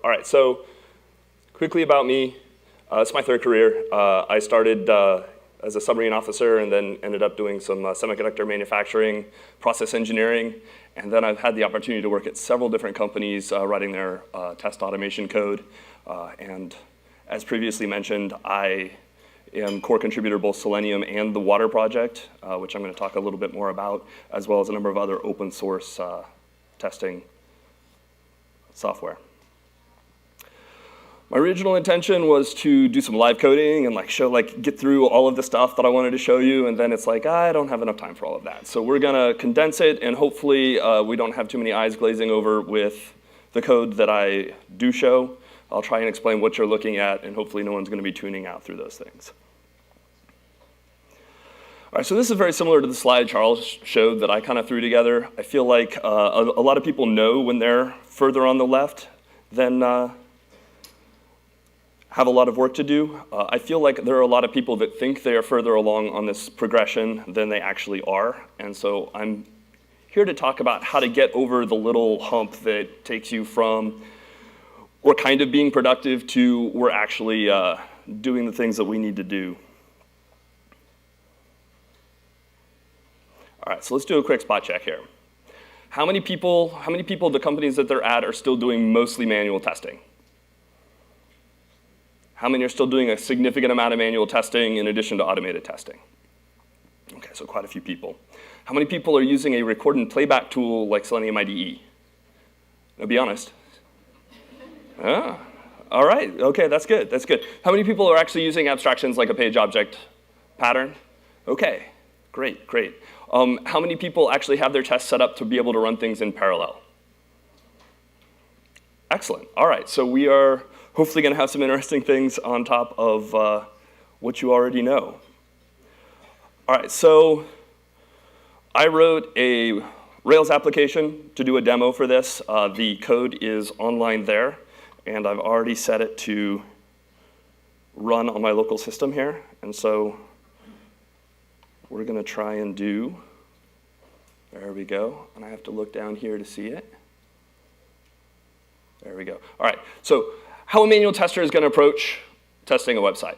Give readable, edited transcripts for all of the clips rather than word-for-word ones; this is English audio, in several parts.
All right, so quickly about me. It's my third career. I started as a submarine officer and then ended up doing some semiconductor manufacturing, process engineering, and then I've had the opportunity to work at several different companies writing their test automation code. And as previously mentioned, I am core contributor both Selenium and the Water project, which I'm going to talk a little bit more about, as well as a number of other open source testing software. My original intention was to do some live coding and get through all of the stuff that I wanted to show you, and then it's like, I don't have enough time for all of that. So we're gonna condense it, and hopefully we don't have too many eyes glazing over with the code that I do show. I'll try and explain what you're looking at, and hopefully no one's gonna be tuning out through those things. All right, so this is very similar to the slide Charles showed that I kind of threw together. I feel like a lot of people know when they're further on the left than have a lot of work to do. I feel like there are a lot of people that think they are further along on this progression than they actually are. And so I'm here to talk about how to get over the little hump that takes you from we're kind of being productive to we're actually doing the things that we need to do. All right, so let's do a quick spot check here. How many people, the companies that they're at are still doing mostly manual testing? How many are still doing a significant amount of manual testing in addition to automated testing? Okay, so quite a few people. How many people are using a record and playback tool like Selenium IDE? Now be honest. Ah, all right, okay, that's good, that's good. How many people are actually using abstractions like a page object pattern? Okay, great, great. How many people actually have their tests set up to be able to run things in parallel? Excellent, all right, so we are hopefully going to have some interesting things on top of what you already know. All right, so I wrote a Rails application to do a demo for this. The code is online there, and I've already set it to run on my local system here. And so we're going to try and do, there we go, and I have to look down here to see it. There we go. All right, so how a manual tester is going to approach testing a website.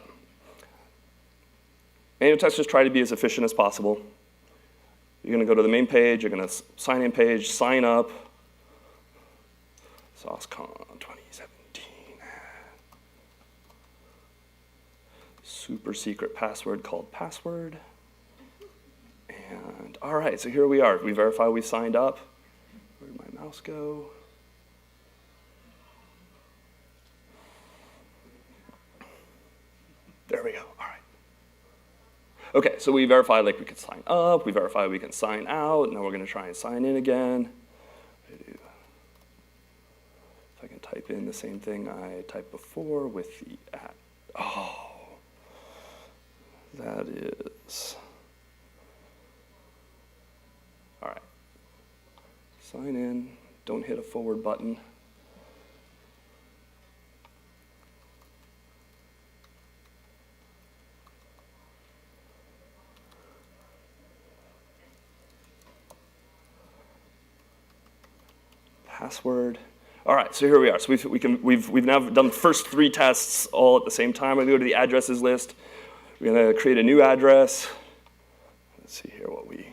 Manual testers try to be as efficient as possible. You're going to go to the main page, you're going to sign in page, sign up, SauceCon 2017. Super secret password called password. And all right, so here we are. We verify we signed up. Where'd my mouse go? There we go, all right. Okay, so we verified like we could sign up, we verified we can sign out, now we're gonna try and sign in again. If I can type in the same thing I typed before with the @ oh, that is, all right. Sign in, don't hit a forward button. Password. All right, so here we are. So we've now done the first 3 tests all at the same time. We're going to go to the addresses list. We're going to create a new address. Let's see here what we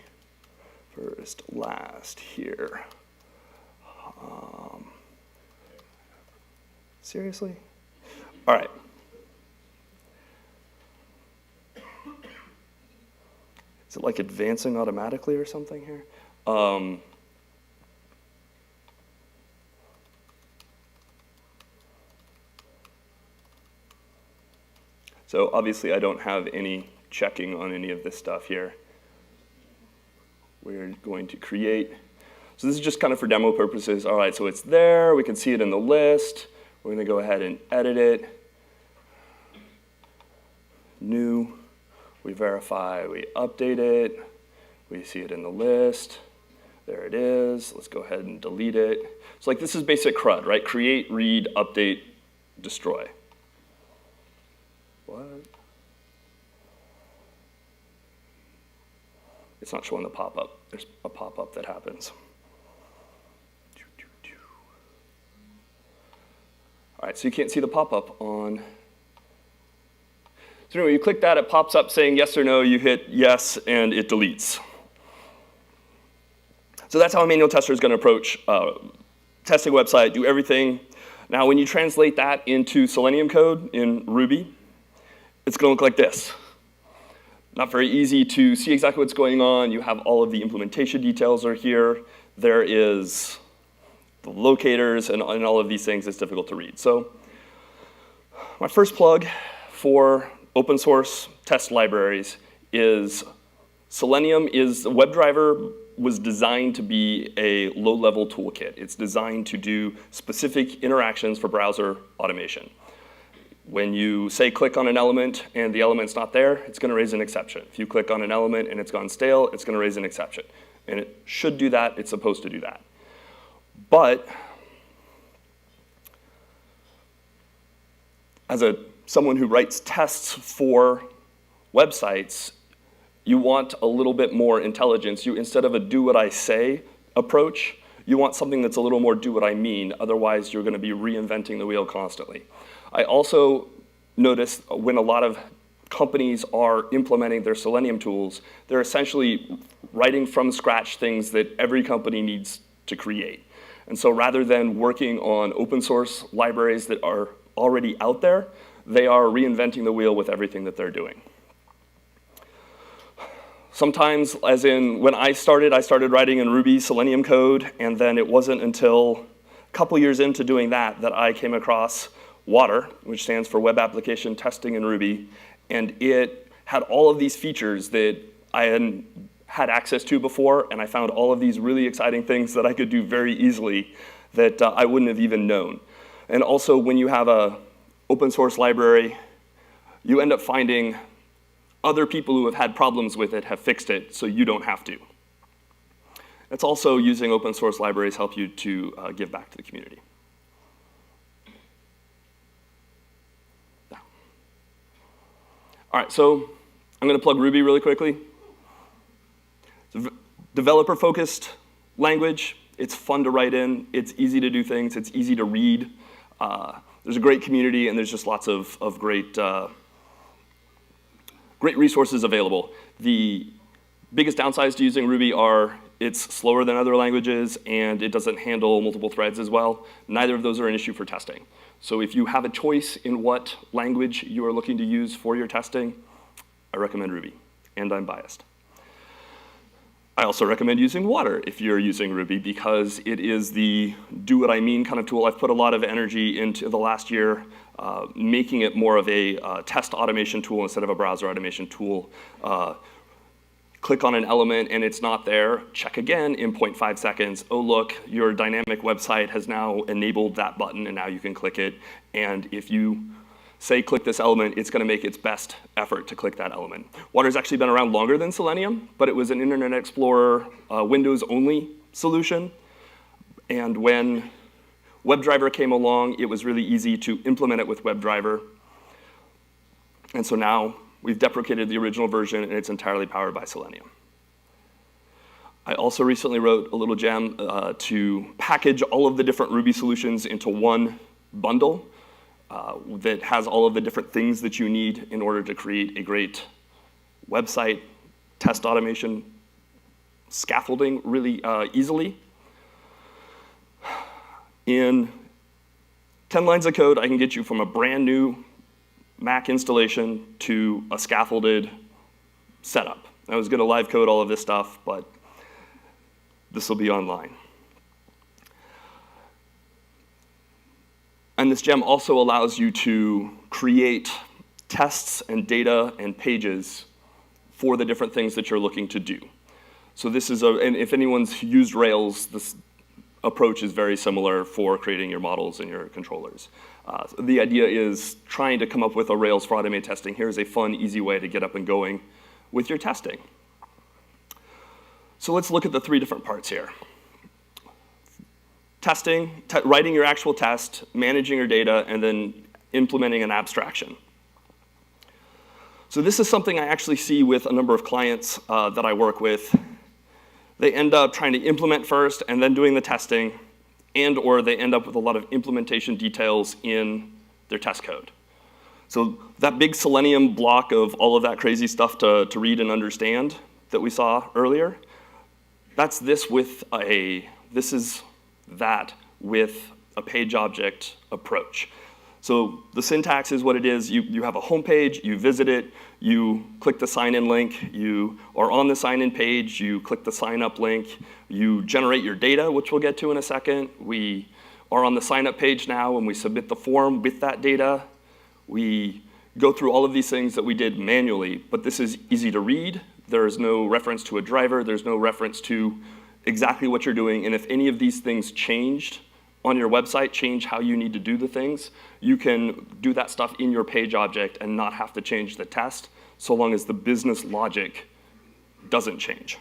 first, last here. Seriously? All right. Is it like advancing automatically or something here? So obviously I don't have any checking on any of this stuff here. We're going to create. So this is just kind of for demo purposes. All right, so it's there. We can see it in the list. We're going to go ahead and edit it. New. We verify, we update it. We see it in the list. There it is. Let's go ahead and delete it. So like this is basic CRUD, right? Create, read, update, destroy. What? It's not showing the pop-up. There's a pop-up that happens. right, so you can't see the pop-up on. So anyway, you click that, it pops up saying yes or no, you hit yes, and it deletes. So that's how a manual tester is going to approach testing a website, do everything. Now, when you translate that into Selenium code in Ruby, it's going to look like this. Not very easy to see exactly what's going on. You have all of the implementation details are here. There is the locators and all of these things. It's difficult to read. So my first plug for open source test libraries is Selenium. The WebDriver was designed to be a low-level toolkit. It's designed to do specific interactions for browser automation. When you say click on an element and the element's not there, it's going to raise an exception. If you click on an element and it's gone stale, it's going to raise an exception. And it should do that. It's supposed to do that. But as someone who writes tests for websites, you want a little bit more intelligence. Instead of a do what I say approach, you want something that's a little more do what I mean. Otherwise, you're going to be reinventing the wheel constantly. I also notice when a lot of companies are implementing their Selenium tools, they're essentially writing from scratch things that every company needs to create. And so rather than working on open source libraries that are already out there, they are reinventing the wheel with everything that they're doing. Sometimes, as in when I started writing in Ruby Selenium code, and then it wasn't until a couple years into doing that that I came across WATR, which stands for Web Application Testing in Ruby, and it had all of these features that I hadn't had access to before, and I found all of these really exciting things that I could do very easily that I wouldn't have even known. And also, when you have an open source library, you end up finding other people who have had problems with it have fixed it, so you don't have to. It's also using open source libraries help you to give back to the community. All right, so I'm going to plug Ruby really quickly. It's a developer-focused language. It's fun to write in. It's easy to do things. It's easy to read. There's a great community, and there's just lots of great resources available. The biggest downsides to using Ruby are it's slower than other languages, and it doesn't handle multiple threads as well. Neither of those are an issue for testing. So if you have a choice in what language you are looking to use for your testing, I recommend Ruby, and I'm biased. I also recommend using WATR if you're using Ruby because it is the do what I mean kind of tool. I've put a lot of energy into the last year making it more of a test automation tool instead of a browser automation tool. Click on an element and it's not there, check again in 0.5 seconds. Oh look, your dynamic website has now enabled that button and now you can click it. And if you say click this element, it's going to make its best effort to click that element. WATR's actually been around longer than Selenium, but it was an Internet Explorer Windows-only solution. And when WebDriver came along, it was really easy to implement it with WebDriver. And so now we've deprecated the original version, and it's entirely powered by Selenium. I also recently wrote a little gem to package all of the different Ruby solutions into one bundle that has all of the different things that you need in order to create a great website, test automation, scaffolding really easily. In 10 lines of code, I can get you from a brand new Mac installation to a scaffolded setup. I was going to live code all of this stuff, but this will be online. And this gem also allows you to create tests and data and pages for the different things that you're looking to do. So this is and if anyone's used Rails, this approach is very similar for creating your models and your controllers. The idea is trying to come up with a Rails for automated testing. Here's a fun, easy way to get up and going with your testing. So let's look at the three different parts here. Testing, writing your actual test, managing your data, and then implementing an abstraction. So this is something I actually see with a number of clients that I work with. They end up trying to implement first and then doing the testing, and or they end up with a lot of implementation details in their test code. So that big Selenium block of all of that crazy stuff to read and understand that we saw earlier, this is that with a page object approach. So the syntax is what it is. You have a home page, you visit it, you click the sign-in link, you are on the sign-in page, you click the sign-up link, you generate your data, which we'll get to in a second. We are on the sign-up page now, and we submit the form with that data. We go through all of these things that we did manually, but this is easy to read. There's no reference to a driver. There's no reference to exactly what you're doing, and if any of these things changed on your website, change how you need to do the things, you can do that stuff in your page object and not have to change the test, so long as the business logic doesn't change.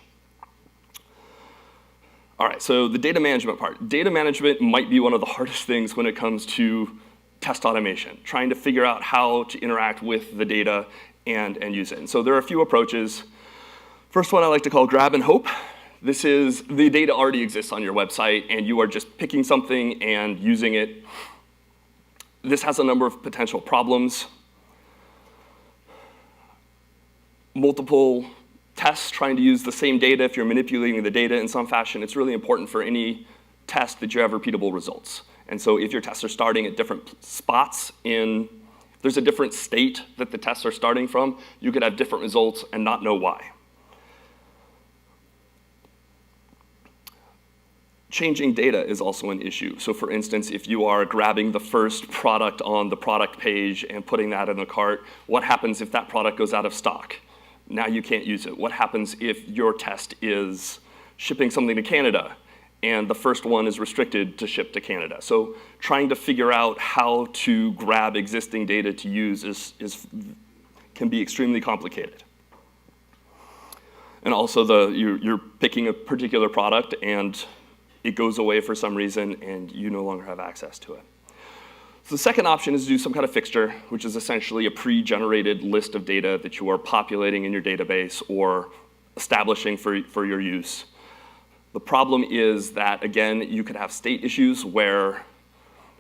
All right, so the data management part. Data management might be one of the hardest things when it comes to test automation, trying to figure out how to interact with the data and use it. And so there are a few approaches. First one I like to call grab and hope. This is, the data already exists on your website, and you are just picking something and using it. This has a number of potential problems. Multiple tests trying to use the same data. If you're manipulating the data in some fashion, it's really important for any test that you have repeatable results. And so if your tests are starting at different spots there's a different state that the tests are starting from, you could have different results and not know why. Changing data is also an issue. So for instance, if you are grabbing the first product on the product page and putting that in the cart, what happens if that product goes out of stock? Now you can't use it. What happens if your test is shipping something to Canada and the first one is restricted to ship to Canada? So trying to figure out how to grab existing data to use can be extremely complicated. And also you're picking a particular product and it goes away for some reason and you no longer have access to it. So the second option is to do some kind of fixture, which is essentially a pre-generated list of data that you are populating in your database or establishing for your use. The problem is that, again, you could have state issues where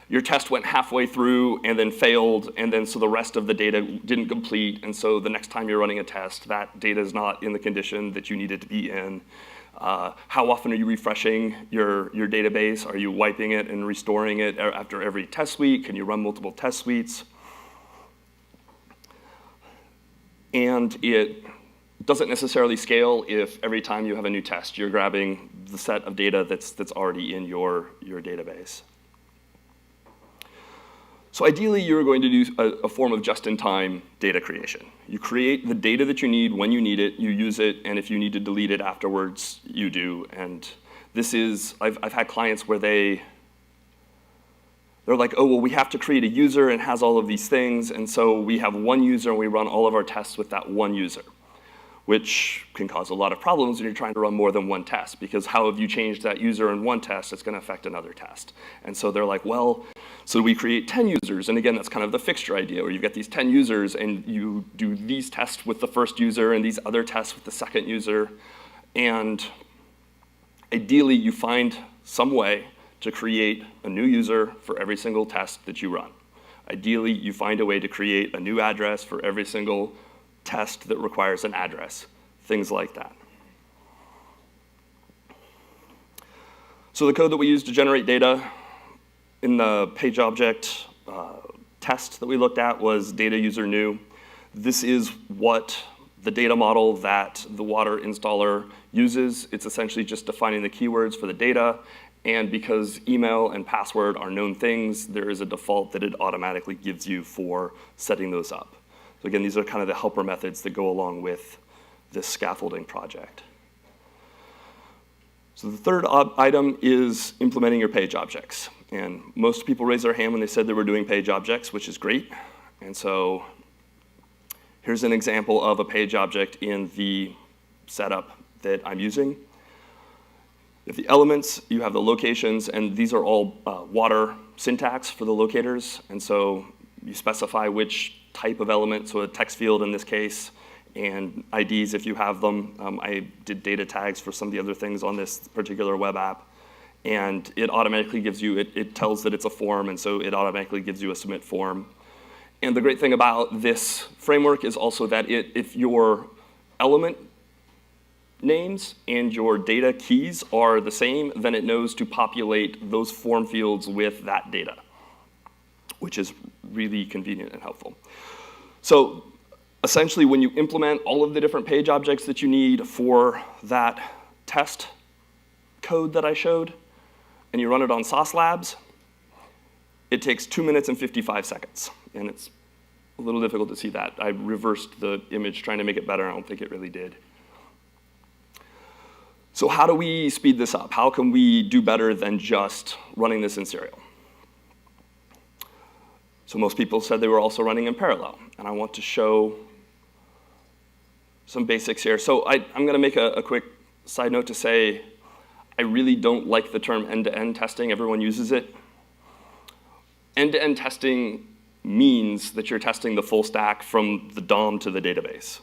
your test went halfway through and then failed, and then so the rest of the data didn't complete, and so the next time you're running a test, that data is not in the condition that you need it to be in. How often are you refreshing your database? Are you wiping it and restoring it after every test suite? Can you run multiple test suites? And it doesn't necessarily scale if every time you have a new test, you're grabbing the set of data that's already in your database. So ideally, you're going to do a form of just-in-time data creation. You create the data that you need when you need it, you use it, and if you need to delete it afterwards, you do. And this is, I've had clients where they're like, oh, well, we have to create a user and it has all of these things, and so we have one user and we run all of our tests with that one user, which can cause a lot of problems when you're trying to run more than one test, because how have you changed that user in one test, it's going to affect another test. And so they're like, well, so we create 10 users, and again, that's kind of the fixture idea, where you've got these 10 users, and you do these tests with the first user and these other tests with the second user, and ideally, you find some way to create a new user for every single test that you run. Ideally, you find a way to create a new address for every single test that requires an address, things like that. So the code that we use to generate data in the page object test that we looked at was data user new. This is what the data model that the Water installer uses. It's essentially just defining the keywords for the data, and because email and password are known things, there is a default that it automatically gives you for setting those up. So again, these are kind of the helper methods that go along with this scaffolding project. So the third item is implementing your page objects. And most people raised their hand when they said they were doing page objects, which is great. And so here's an example of a page object in the setup that I'm using. You have the elements, you have the locations, and these are all Water syntax for the locators. And so you specify which type of element, so a text field in this case, and IDs if you have them. I did data tags for some of the other things on this particular web app. and it automatically gives you, it tells that it's a form, and so it automatically gives you a submit form. And the great thing about this framework is also that if your element names and your data keys are the same, then it knows to populate those form fields with that data, which is really convenient and helpful. So essentially, when you implement all of the different page objects that you need for that test code that I showed, and you run it on Sauce Labs, it takes 2 minutes and 55 seconds. And it's a little difficult to see that. I reversed the image trying to make it better. I don't think it really did. So how do we speed this up? How can we do better than just running this in serial? So most people said they were also running in parallel. And I want to show some basics here. So I'm going to make a quick side note to say I really don't like the term end-to-end testing. Everyone uses it. End-to-end testing means that you're testing the full stack from the DOM to the database.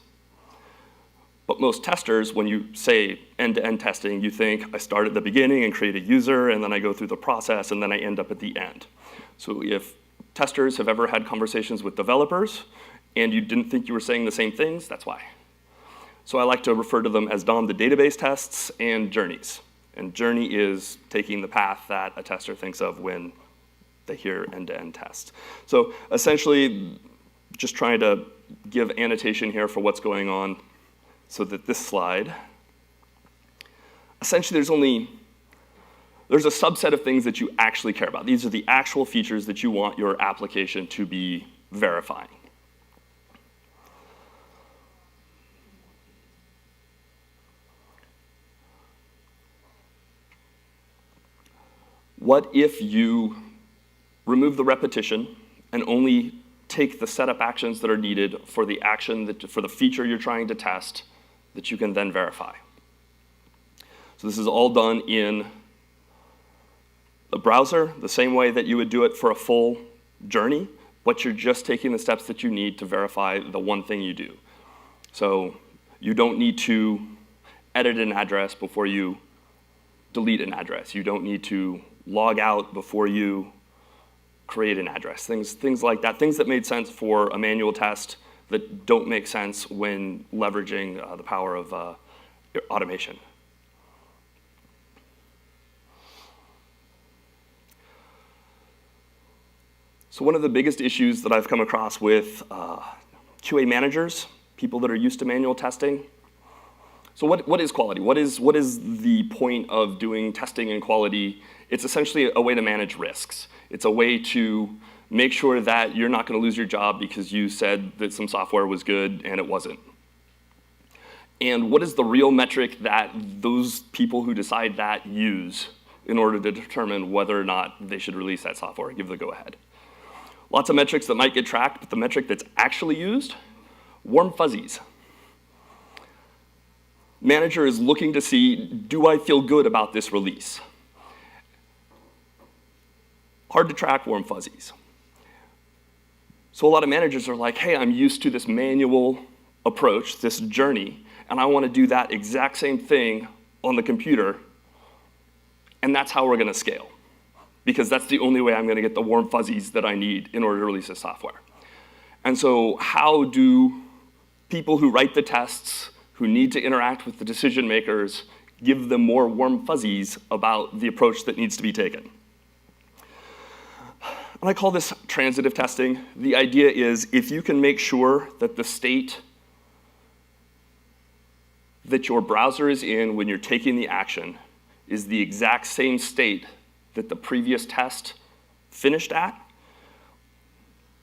But most testers, when you say end-to-end testing, you think I start at the beginning and create a user, and then I go through the process, and then I end up at the end. So if testers have ever had conversations with developers, and you didn't think you were saying the same things, that's why. So I like to refer to them as DOM to database tests and journeys. And journey is taking the path that a tester thinks of when they hear end-to-end test. So essentially, just trying to give annotation here for what's going on so that this slide, essentially there's a subset of things that you actually care about. These are the actual features that you want your application to be verifying. What if you remove the repetition and only take the setup actions that are needed for the for the feature you're trying to test that you can then verify? So this is all done in the browser, the same way that you would do it for a full journey, but you're just taking the steps that you need to verify the one thing you do. So you don't need to edit an address before you delete an address. You don't need to log out before you create an address, things like that, things that made sense for a manual test that don't make sense when leveraging the power of automation. So one of the biggest issues that I've come across with QA managers, people that are used to manual testing. So what is quality? What is the point of doing testing and quality? It's essentially a way to manage risks. It's a way to make sure that you're not going to lose your job because you said that some software was good and it wasn't. And what is the real metric that those people who decide that use in order to determine whether or not they should release that software and give the go-ahead? Lots of metrics that might get tracked, but the metric that's actually used, warm fuzzies. Manager is looking to see, do I feel good about this release? Hard to track warm fuzzies. So a lot of managers are like, hey, I'm used to this manual approach, this journey, and I want to do that exact same thing on the computer, and that's how we're going to scale. Because that's the only way I'm going to get the warm fuzzies that I need in order to release this software. And so how do people who write the tests, who need to interact with the decision makers, give them more warm fuzzies about the approach that needs to be taken? And I call this transitive testing. The idea is if you can make sure that the state that your browser is in when you're taking the action is the exact same state that the previous test finished at,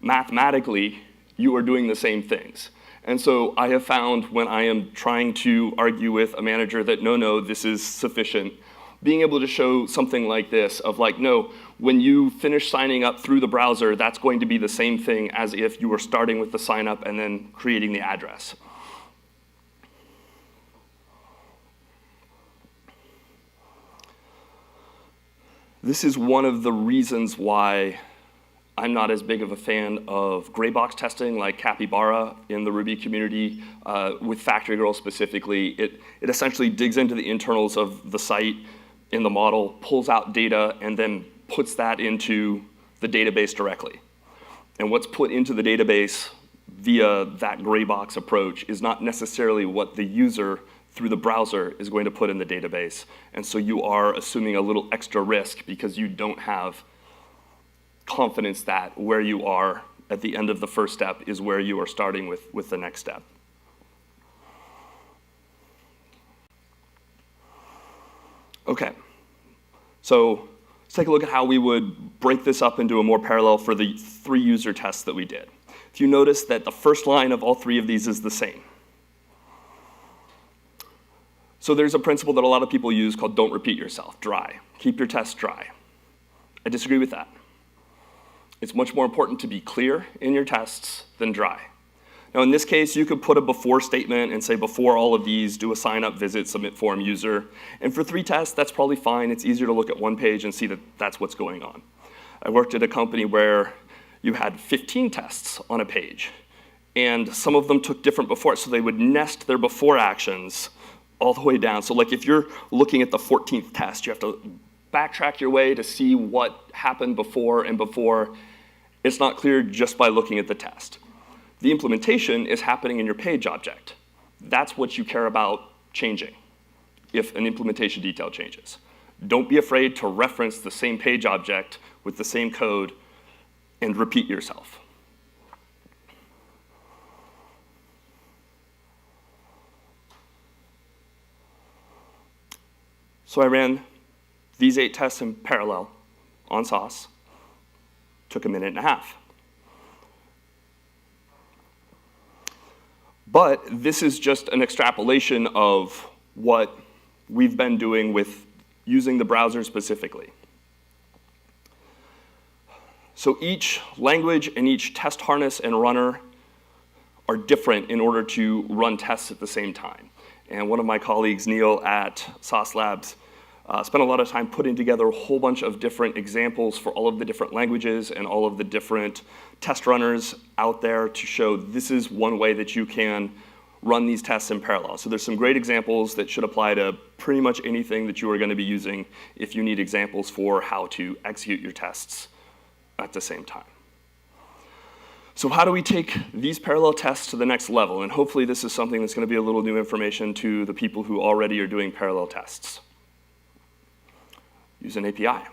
mathematically, you are doing the same things. And so I have found when I am trying to argue with a manager that no, this is sufficient, being able to show something like this of like, no, when you finish signing up through the browser, that's going to be the same thing as if you were starting with the sign up and then creating the address. This is one of the reasons why I'm not as big of a fan of gray box testing like Capybara in the Ruby community, with Factory Girl specifically. It essentially digs into the internals of the site, in the model, pulls out data, and then puts that into the database directly. And what's put into the database via that gray box approach is not necessarily what the user through the browser is going to put in the database. And so you are assuming a little extra risk because you don't have confidence that where you are at the end of the first step is where you are starting with the next step. Okay, so let's take a look at how we would break this up into a more parallel for the 3 user tests that we did. If you notice that the first line of all 3 of these is the same. So there's a principle that a lot of people use called don't repeat yourself, dry. Keep your tests dry. I disagree with that. It's much more important to be clear in your tests than dry. Now in this case, you could put a before statement and say before all of these, do a sign up, visit, submit form, user. And for 3 tests, that's probably fine. It's easier to look at one page and see that that's what's going on. I worked at a company where you had 15 tests on a page, and some of them took different before, so they would nest their before actions all the way down. So like if you're looking at the 14th test, you have to backtrack your way to see what happened before and before. It's not clear just by looking at the test. The implementation is happening in your page object. That's what you care about changing if an implementation detail changes. Don't be afraid to reference the same page object with the same code and repeat yourself. So I ran these 8 tests in parallel on Sauce. Took a minute and a half. But this is just an extrapolation of what we've been doing with using the browser specifically. So each language and each test harness and runner are different in order to run tests at the same time. And one of my colleagues, Neil at Sauce Labs, spent a lot of time putting together a whole bunch of different examples for all of the different languages and all of the different test runners out there to show this is one way that you can run these tests in parallel. So there's some great examples that should apply to pretty much anything that you are going to be using if you need examples for how to execute your tests at the same time. So how do we take these parallel tests to the next level? And hopefully this is something that's going to be a little new information to the people who already are doing parallel tests. Use an API.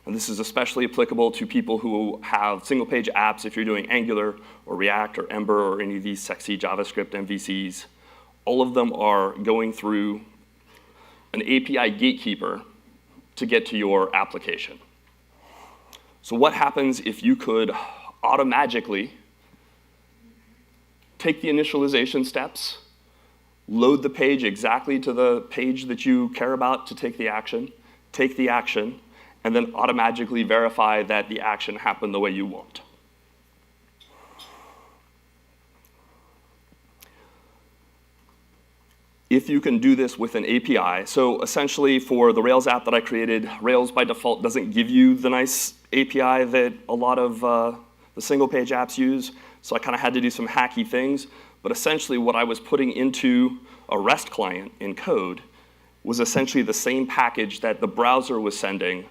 And this is especially applicable to people who have single-page apps if you're doing Angular or React or Ember or any of these sexy JavaScript MVCs. All of them are going through an API gatekeeper to get to your application. So what happens if you could automagically take the initialization steps, load the page exactly to the page that you care about to take the action, and then automatically verify that the action happened the way you want? If you can do this with an API, so essentially for the Rails app that I created, Rails by default doesn't give you the nice API that a lot of the single-page apps use, so I kind of had to do some hacky things, but essentially what I was putting into a REST client in code was essentially the same package that the browser was sending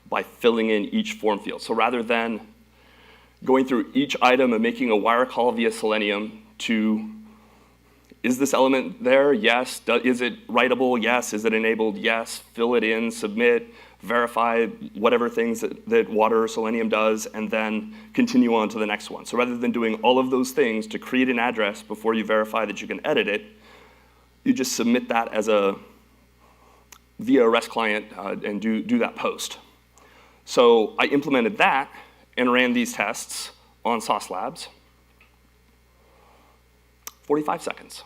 by filling in each form field. So rather than going through each item and making a wire call via Selenium to, is this element there? Yes. Is it writable? Yes. Is it enabled? Yes. Fill it in, submit, verify whatever things that Water or Selenium does, and then continue on to the next one. So rather than doing all of those things to create an address before you verify that you can edit it, you just submit that as via a REST client and do that post. So I implemented that and ran these tests on Sauce Labs. 45 seconds.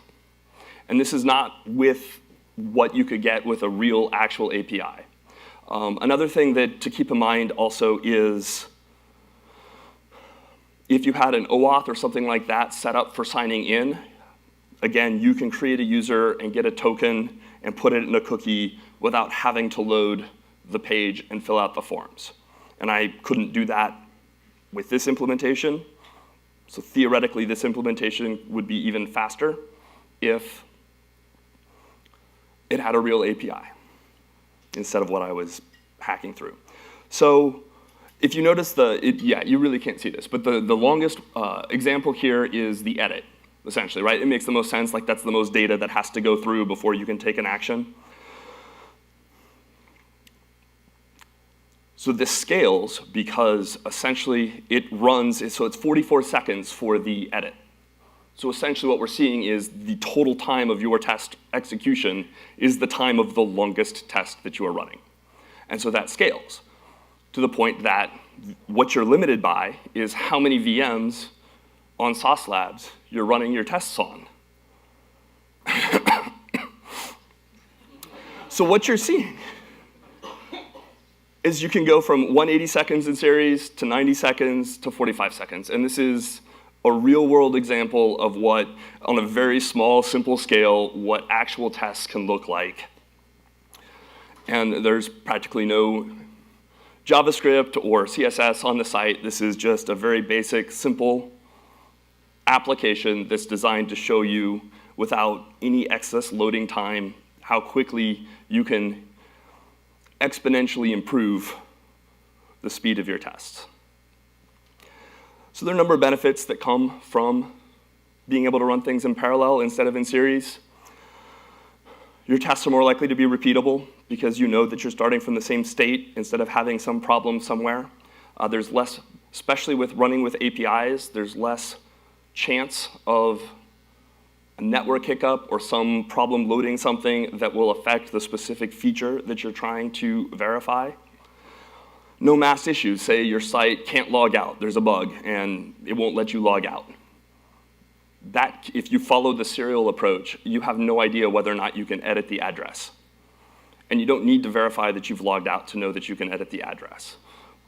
And this is not with what you could get with a real actual API. Another thing to keep in mind also is if you had an OAuth or something like that set up for signing in, again, you can create a user and get a token and put it in a cookie without having to load the page and fill out the forms. And I couldn't do that with this implementation. So theoretically, this implementation would be even faster if it had a real API. instead of what I was hacking through. So if you notice you really can't see this, but the longest example here is the edit, essentially, right? It makes the most sense, like that's the most data that has to go through before you can take an action. So this scales because essentially it runs, so it's 44 seconds for the edit. So essentially what we're seeing is the total time of your test execution is the time of the longest test that you are running. And so that scales to the point that what you're limited by is how many VMs on Sauce Labs you're running your tests on. So what you're seeing is you can go from 180 seconds in series to 90 seconds to 45 seconds. And this is a real world example of what, on a very small, simple scale, what actual tests can look like. And there's practically no JavaScript or CSS on the site. This is just a very basic, simple application that's designed to show you, without any excess loading time, how quickly you can exponentially improve the speed of your tests. So there are a number of benefits that come from being able to run things in parallel instead of in series. Your tests are more likely to be repeatable because you know that you're starting from the same state instead of having some problem somewhere. There's less, especially with running with APIs, there's less chance of a network hiccup or some problem loading something that will affect the specific feature that you're trying to verify. No mass issues. Say your site can't log out. There's a bug, and it won't let you log out. That, if you follow the serial approach, you have no idea whether or not you can edit the address. And you don't need to verify that you've logged out to know that you can edit the address.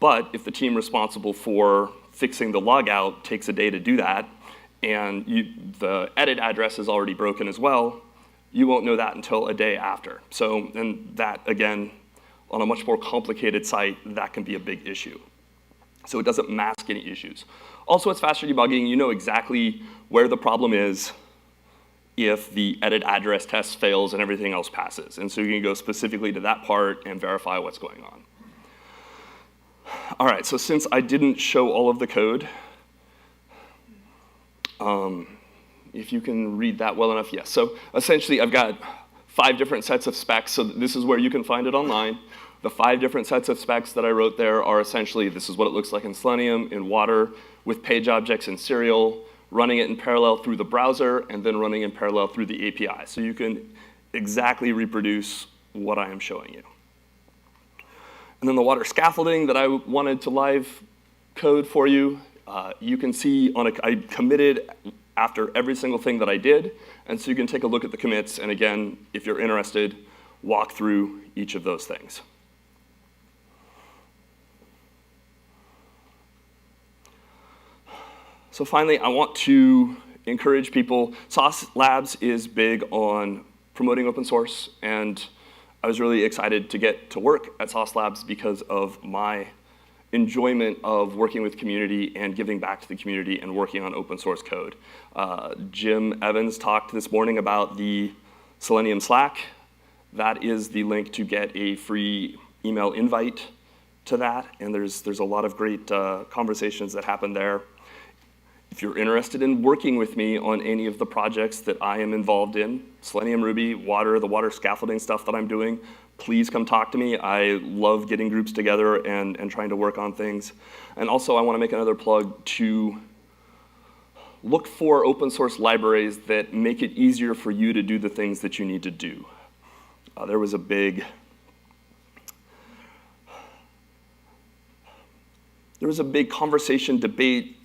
But if the team responsible for fixing the logout takes a day to do that, and the edit address is already broken as well, you won't know that until a day after. So, and that, again, on a much more complicated site, that can be a big issue. So it doesn't mask any issues. Also, it's faster debugging. You know exactly where the problem is if the edit address test fails and everything else passes. And so you can go specifically to that part and verify what's going on. All right, so since I didn't show all of the code, if you can read that well enough, yes. So essentially, I've got 5 different sets of specs. So this is where you can find it online. The 5 different sets of specs that I wrote there are essentially, this is what it looks like in Selenium, in Water, with page objects in Serial, running it in parallel through the browser, and then running in parallel through the API. So you can exactly reproduce what I am showing you. And then the Water scaffolding that I wanted to live code for you, you can see I committed after every single thing that I did, and so you can take a look at the commits, and again, if you're interested, walk through each of those things. So finally, I want to encourage people. Sauce Labs is big on promoting open source, and I was really excited to get to work at Sauce Labs because of my enjoyment of working with community and giving back to the community and working on open source code. Jim Evans talked this morning about the Selenium Slack. That is the link to get a free email invite to that, and there's a lot of great conversations that happen there. If you're interested in working with me on any of the projects that I am involved in, Selenium, Ruby, Water, the Water scaffolding stuff that I'm doing, please come talk to me. I love getting groups together and trying to work on things. And also, I want to make another plug to look for open source libraries that make it easier for you to do the things that you need to do. There was a big conversation, debate,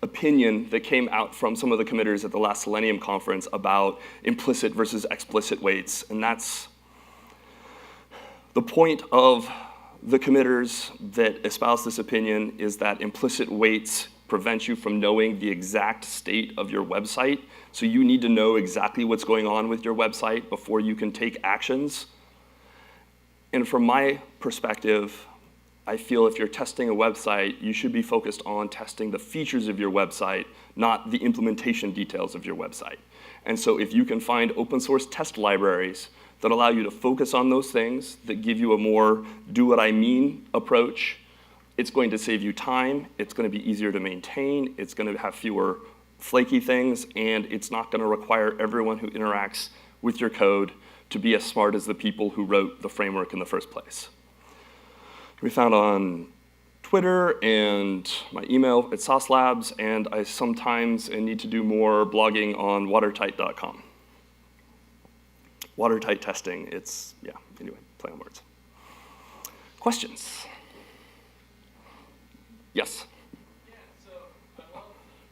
opinion that came out from some of the committers at the last Selenium conference about implicit versus explicit weights. And that's the point of the committers that espouse this opinion, is that implicit weights prevent you from knowing the exact state of your website. So you need to know exactly what's going on with your website before you can take actions. And from my perspective, I feel if you're testing a website, you should be focused on testing the features of your website, not the implementation details of your website. And so if you can find open source test libraries that allow you to focus on those things, that give you a more do what I mean approach. It's going to save you time, it's going to be easier to maintain, it's going to have fewer flaky things, and it's not going to require everyone who interacts with your code to be as smart as the people who wrote the framework in the first place. We found on Twitter and my email at Sauce Labs, and I sometimes need to do more blogging on watertight.com. Watertight testing, it's, yeah, anyway, play on words. Questions? Yes? Yeah, so I love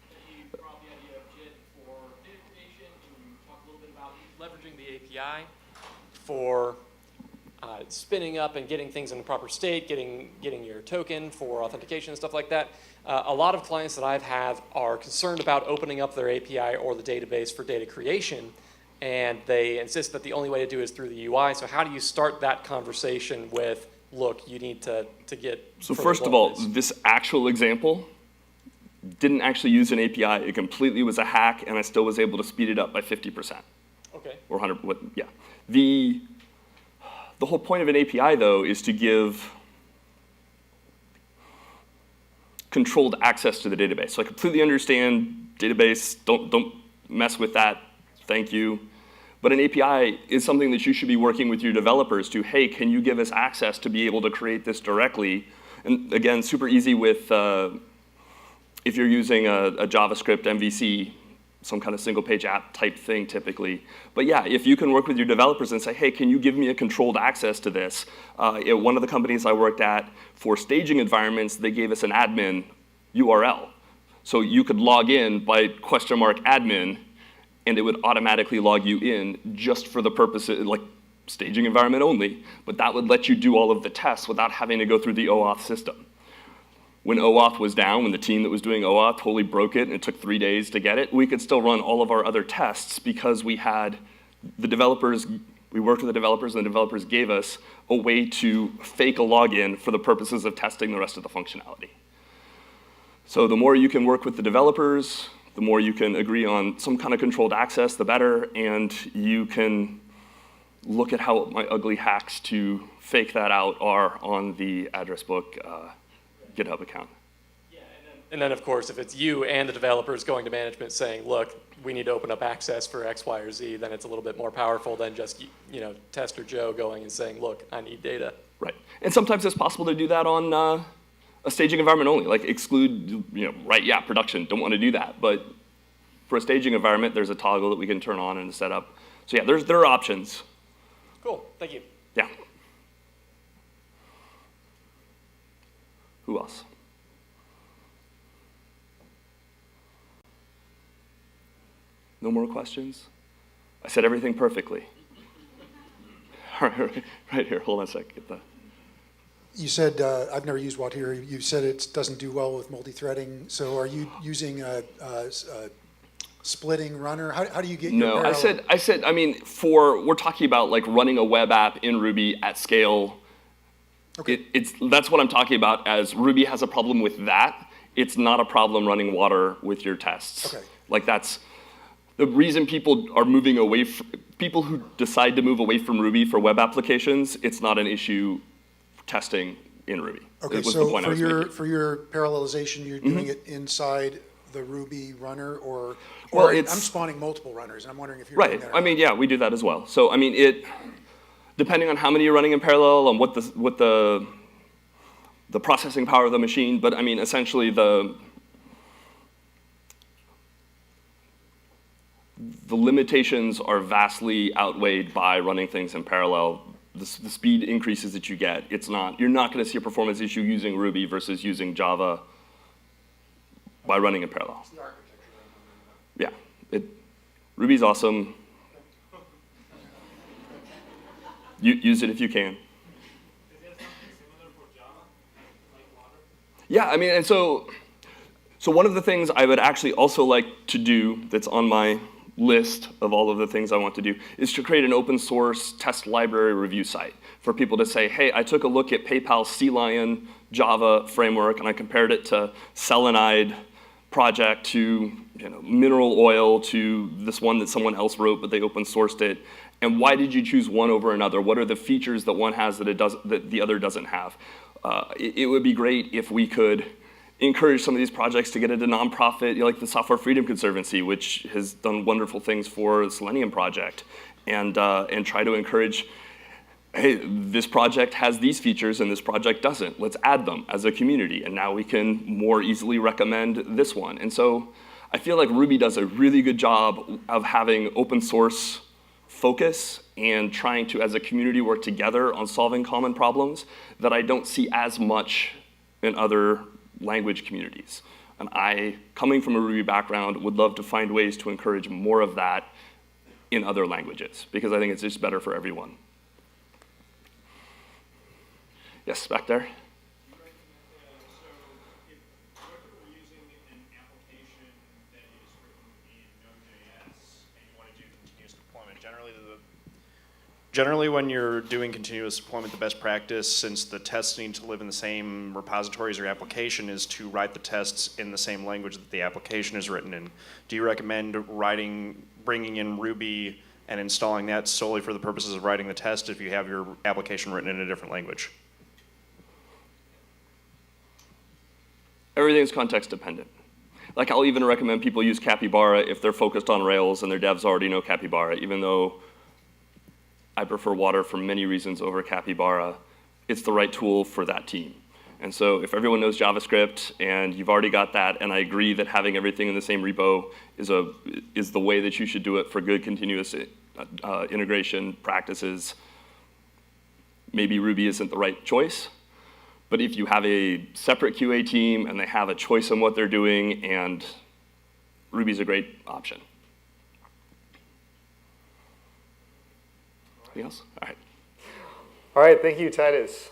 that you brought the idea of JIT for data creation, and you talked a little bit about leveraging the API for spinning up and getting things in the proper state, getting your token for authentication and stuff like that. A lot of clients that I've had are concerned about opening up their API or the database for data creation, and they insist that the only way to do it is through the UI. So how do you start that conversation with, look, you need to get... So first of all, this actual example didn't actually use an API. It completely was a hack, and I still was able to speed it up by 50%. Okay. Or 100, yeah. The whole point of an API, though, is to give controlled access to the database. So I completely understand database, don't mess with that, thank you. But an API is something that you should be working with your developers to, hey, can you give us access to be able to create this directly? And again, super easy with, if you're using a JavaScript MVC, some kind of single page app type thing typically. But yeah, if you can work with your developers and say, hey, can you give me a controlled access to this? At one of the companies I worked at, for staging environments, they gave us an admin URL. So you could log in by !admin, and it would automatically log you in just for the purpose of, like, staging environment only, but that would let you do all of the tests without having to go through the OAuth system. When OAuth was down, when the team that was doing OAuth totally broke it and it took 3 days to get it, we could still run all of our other tests because we had the developers, we worked with the developers, and the developers gave us a way to fake a login for the purposes of testing the rest of the functionality. So the more you can work with the developers, the more you can agree on some kind of controlled access, the better, and you can look at how my ugly hacks to fake that out are on the address book GitHub account. Yeah, and then of course, if it's you and the developers going to management saying, look, we need to open up access for X, Y, or Z, then it's a little bit more powerful than just, Tester Joe going and saying, look, I need data. Right, and sometimes it's possible to do that on a staging environment only, like exclude, right, yeah, production, don't want to do that. But for a staging environment, there's a toggle that we can turn on and set up. So yeah, there are options. Cool, thank you. Yeah. Who else? No more questions? I said everything perfectly. All right here, hold on a sec. Get the... You said, I've never used WAT here. You said it doesn't do well with multi-threading. So are you using a splitting runner? How do you get your parallel? I said, I mean, we're talking about like running a web app in Ruby at scale. Okay. That's what I'm talking about as Ruby has a problem with that. It's not a problem running Water with your tests. Okay. Like that's the reason people are moving away people who decide to move away from Ruby for web applications, it's not an issue testing in Ruby. Okay, so for your parallelization, you're doing it inside the Ruby runner, or I'm spawning multiple runners, and I'm wondering if you're doing that or I mean, yeah, we do that as well. So I mean, depending on how many you're running in parallel and what the processing power of the machine, but I mean, essentially the limitations are vastly outweighed by running things in parallel. The speed increases that you get, you're not going to see a performance issue using Ruby versus using Java by running in parallel. It's the architecture. Yeah, Ruby's awesome. Use it if you can. Is there something similar for Java, like Water? Yeah, I mean, and so one of the things I would actually also like to do that's on my list of all of the things I want to do is to create an open source test library review site for people to say, hey, I took a look at PayPal's CLion Java framework and I compared it to Selenide project to Mineral Oil to this one that someone else wrote but they open sourced it, And why did you choose one over another? What are the features that one has that the other doesn't have? It would be great if we could encourage some of these projects to get into nonprofit, like the Software Freedom Conservancy, which has done wonderful things for the Selenium project, and try to encourage, hey, this project has these features and this project doesn't. Let's add them as a community, and now we can more easily recommend this one. And so I feel like Ruby does a really good job of having open source focus and trying to, as a community, work together on solving common problems that I don't see as much in other language communities. And I, coming from a Ruby background, would love to find ways to encourage more of that in other languages, because I think it's just better for everyone. Yes, back there. Generally, when you're doing continuous deployment, the best practice, since the tests need to live in the same repositories or application, is to write the tests in the same language that the application is written in. Do you recommend bringing in Ruby and installing that solely for the purposes of writing the test if you have your application written in a different language? Everything's context dependent. Like, I'll even recommend people use Capybara if they're focused on Rails and their devs already know Capybara, even though I prefer Water for many reasons over Capybara. It's the right tool for that team. And so if everyone knows JavaScript and you've already got that, and I agree that having everything in the same repo is the way that you should do it for good continuous integration practices, maybe Ruby isn't the right choice. But if you have a separate QA team and they have a choice in what they're doing, and Ruby's a great option. Anything else? All right. All right, thank you, Titus.